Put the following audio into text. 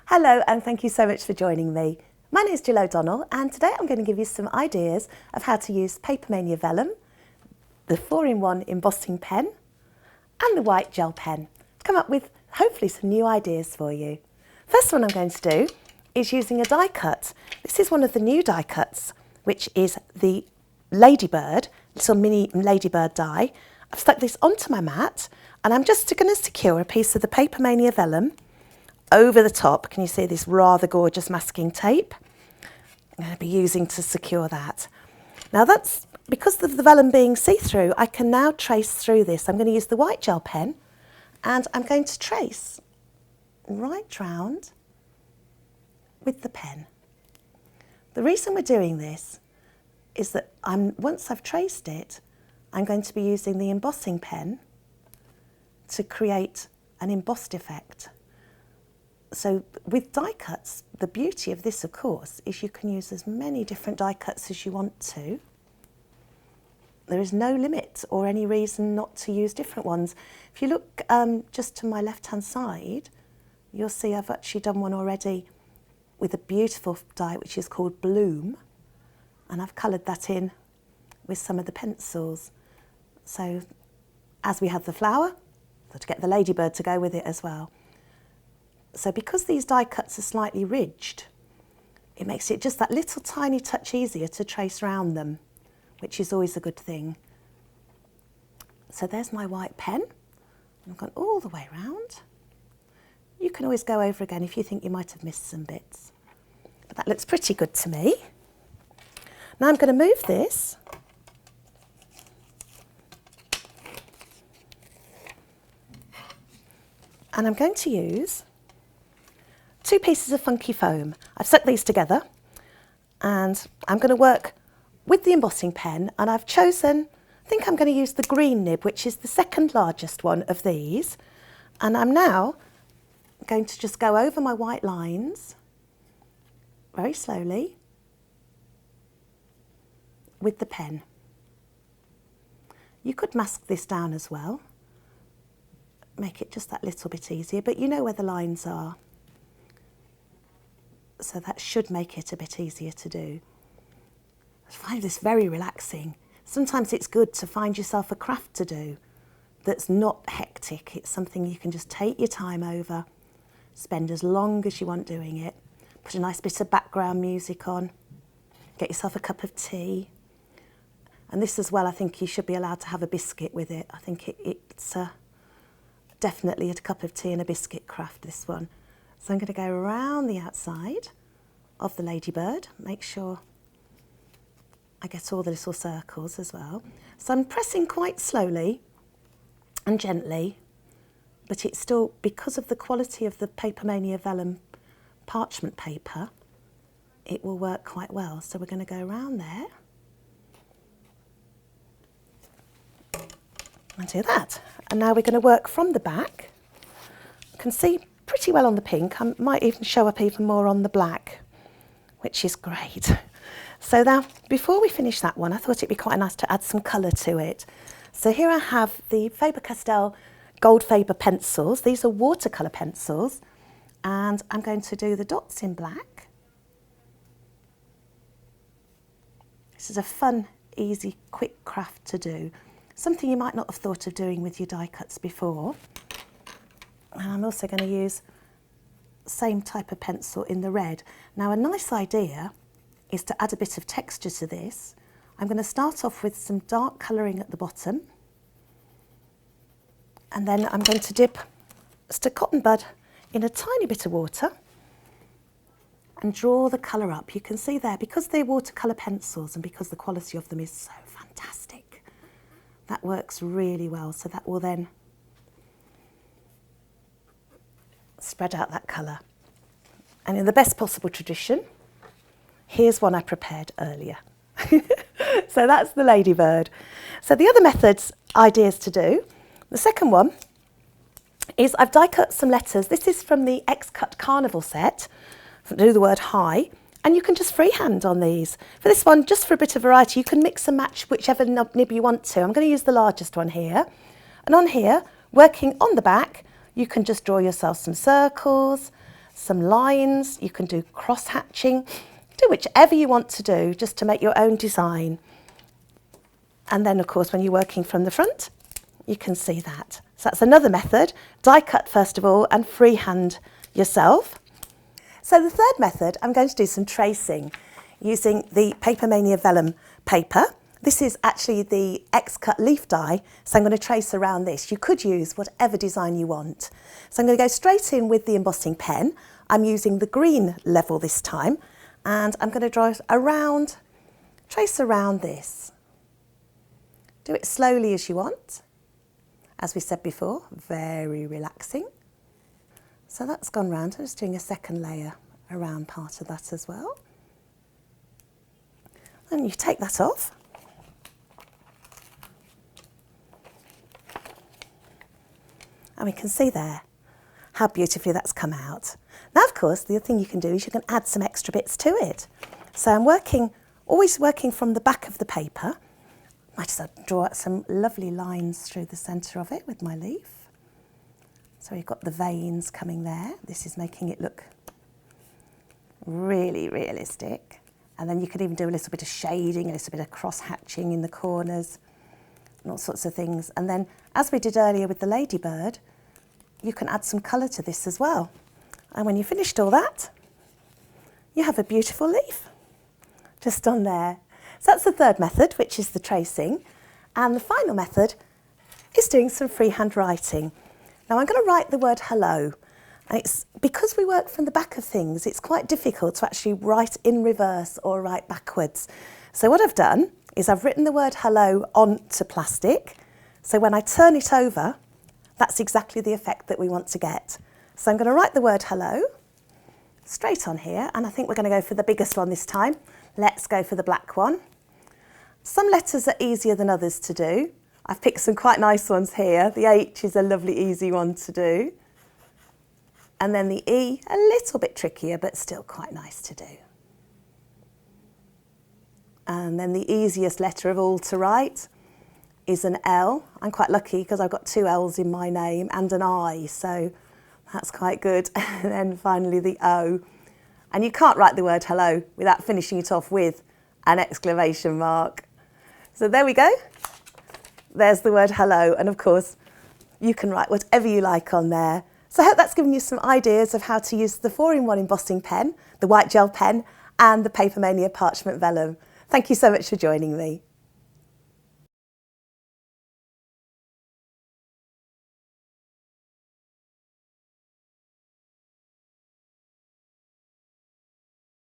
Hello and thank you so much for joining me. My name is Gill O'Donnell and today I'm going to give you some ideas of how to use Paper Vellum, the 4-in-1 embossing pen and the white gel pen to come up with hopefully some new ideas for you. First one I'm going to do is using a die cut. This is one of the new die cuts, which is the ladybird, little mini ladybird die. I've stuck this onto my mat and I'm just going to secure a piece of the Paper Vellum over the top. Can you see this rather gorgeous masking tape? I'm going to be using to secure that. Now that's because of the vellum being see-through, I can now trace through this. I'm going to use the white gel pen and I'm going to trace right round with the pen. The reason we're doing this is that once I've traced it, I'm going to be using the embossing pen to create an embossed effect. So with die cuts, the beauty of this, of course, is you can use as many different die cuts as you want to. There is no limit or any reason not to use different ones. If you look just to my left-hand side, you'll see I've actually done one already with a beautiful die which is called Bloom, and I've coloured that in with some of the pencils. So as we have the flower, so to get the ladybird to go with it as well. So because these die cuts are slightly ridged, it makes it just that little tiny touch easier to trace round them, which is always a good thing. So there's my white pen. I've gone all the way round. You can always go over again if you think you might have missed some bits. But that looks pretty good to me. Now I'm going to move this . And I'm going to use 2 pieces of funky foam. I've stuck these together and I'm going to work with the embossing pen, and I've chosen, I think I'm going to use the green nib, which is the second largest one of these. And I'm now going to just go over my white lines very slowly with the pen. You could mask this down as well, make it just that little bit easier, but you know where the lines are. So that should make it a bit easier to do. I find this very relaxing. Sometimes it's good to find yourself a craft to do that's not hectic. It's something you can just take your time over, spend as long as you want doing it, put a nice bit of background music on, get yourself a cup of tea. And this as well, I think you should be allowed to have a biscuit with it. I think it's definitely a cup of tea and a biscuit craft, this one. So I'm going to go around the outside of the ladybird, make sure I get all the little circles as well. So I'm pressing quite slowly and gently, but it's still, because of the quality of the Paper Vellum parchment paper, it will work quite well. So we're going to go around there and do that. And now we're going to work from the back. You can see pretty well on the pink. I might even show up even more on the black, which is great. So now, before we finish that one, I thought it'd be quite nice to add some colour to it. So here I have the Faber-Castell Goldfaber pencils. These are watercolour pencils, and I'm going to do the dots in black. This is a fun, easy, quick craft to do. Something you might not have thought of doing with your die cuts before. And I'm also going to use the same type of pencil in the red. Now, a nice idea is to add a bit of texture to this. I'm going to start off with some dark colouring at the bottom. And then I'm going to dip just a cotton bud in a tiny bit of water and draw the colour up. You can see there, because they're watercolour pencils and because the quality of them is so fantastic, that works really well. So that will then spread out that colour. And in the best possible tradition, here's one I prepared earlier. So that's the ladybird. So the other ideas to do, the second one is I've die cut some letters. This is from the Xcut Carnival set, do the word hi, and you can just freehand on these. For this one, just for a bit of variety, you can mix and match whichever nib you want to. I'm going to use the largest one here. And on here, working on the back, you can just draw yourself some circles, some lines, you can do cross hatching, do whichever you want to do just to make your own design. And then of course when you're working from the front, you can see that. So that's another method, die cut first of all and freehand yourself. So the third method, I'm going to do some tracing using the Papermania Vellum paper. This is actually the Xcut leaf die, so I'm going to trace around this. You could use whatever design you want. So I'm going to go straight in with the embossing pen. I'm using the green level this time, and I'm going to draw around, trace around this. Do it slowly as you want. As we said before, very relaxing. So that's gone round. I'm just doing a second layer around part of that as well. And you take that off. And we can see there how beautifully that's come out. Now, of course, the other thing you can do is you can add some extra bits to it. So I'm always working from the back of the paper. I might just draw out some lovely lines through the centre of it with my leaf. So you've got the veins coming there. This is making it look really realistic. And then you could even do a little bit of shading, a little bit of cross-hatching in the corners, and all sorts of things. And then, as we did earlier with the ladybird, you can add some colour to this as well. And when you've finished all that, you have a beautiful leaf just on there. So that's the third method, which is the tracing. And the final method is doing some freehand writing. Now I'm going to write the word hello. And it's because we work from the back of things, it's quite difficult to actually write in reverse or write backwards. So what I've done is I've written the word hello onto plastic. So when I turn it over, that's exactly the effect that we want to get. So I'm going to write the word hello straight on here, and I think we're going to go for the biggest one this time. Let's go for the black one. Some letters are easier than others to do. I've picked some quite nice ones here. The H is a lovely easy one to do. And then the E, a little bit trickier, but still quite nice to do. And then the easiest letter of all to write is an L. I'm quite lucky because I've got two L's in my name and an I, so that's quite good. And then finally the O. And you can't write the word hello without finishing it off with an exclamation mark. So there we go. There's the word hello. And of course, you can write whatever you like on there. So I hope that's given you some ideas of how to use the 4-in-1 embossing pen, the white gel pen, and the Papermania Parchment Vellum. Thank you so much for joining me.